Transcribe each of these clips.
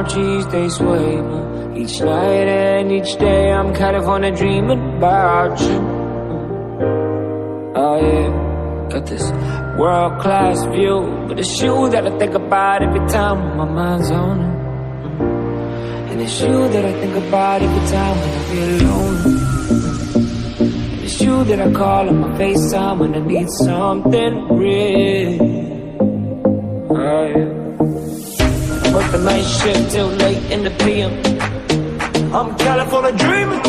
trees, they sway me. Each night and each day I'm California dreaming about you. Oh yeah, got this world-class view, but it's you that I think about every time when my mind's on it. And it's you that I think about every time when I feel alone. It's you that I call on my FaceTime when I need something real. Oh yeah, I work the night shift till late in the PM. I'm California dreaming.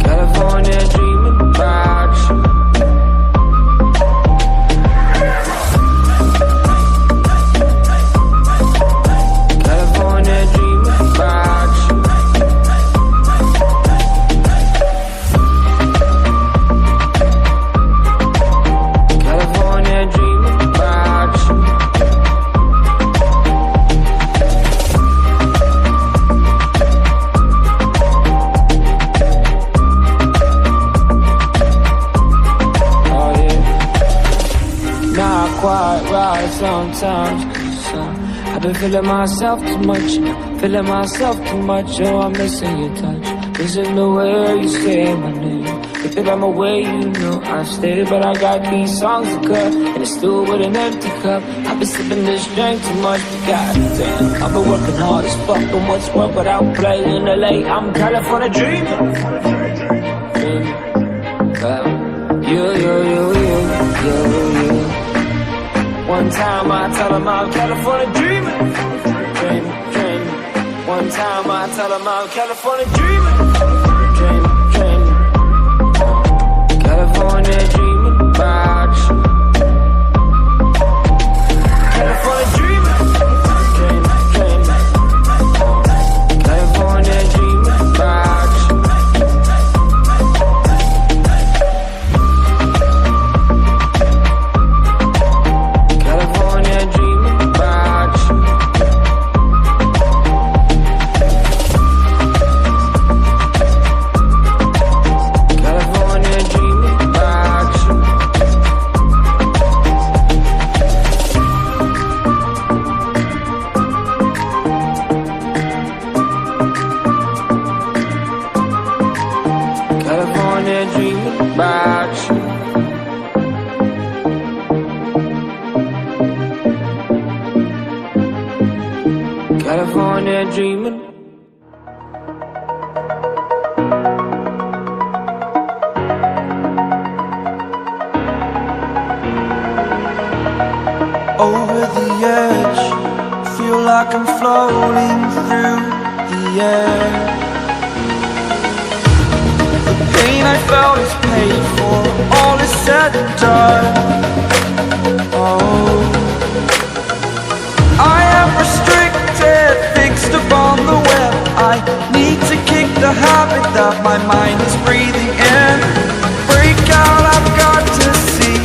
California dreaming about you. California dreaming about you. California dreaming about you. Oh yeah, not quite right sometimes, 'cause I've been feeling myself too much, feeling myself too much. Oh, I'm missing your touch, missing the way you say my name. If it I'm away, you know I stayed, but I got these songs to cut, and it's still with an empty cup. I've been sipping this drink too much, but goddamn, I've been working hard as fuck, and what's work without playing LA. I'm California dreaming. You. One time I tell them I'm California dreaming. One time I tell them I'm California dreaming. California dreaming about you. California dreaming. California dreaming about you. California dreaming about you. California dreaming about you. California dreaming about you. California dreaming. Over the edge, feel like I'm floating through the air. The pain I felt is paid for, all is said and done. Oh, I am restricted, fixed upon the web. I need to kick the habit that my mind is breathing in. Break out, I've got to see.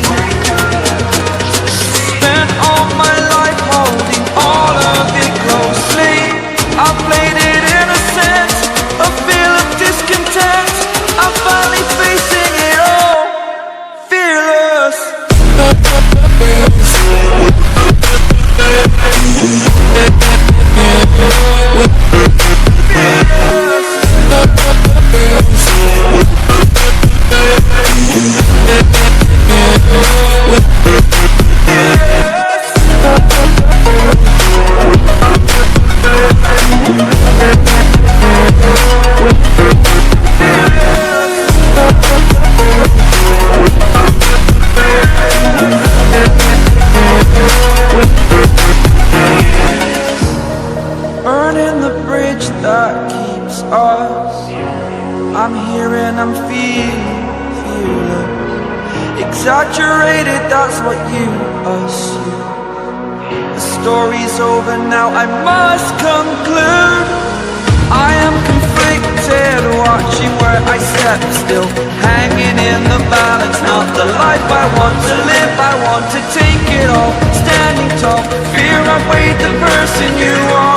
Spent all my life holding all of it closely. I played it innocent, a feel of discontent. I'm finally facing it all, fearless. Burning the bridge that keeps us. I'm here and I'm feeling fearless. Exaggerated, that's what you assume. The story's over now, I must conclude. I am conflicted, watching where I step still, hanging in the balance. Not the life I want to live, I want to take it all. Standing tall, fear I weighed the person you are.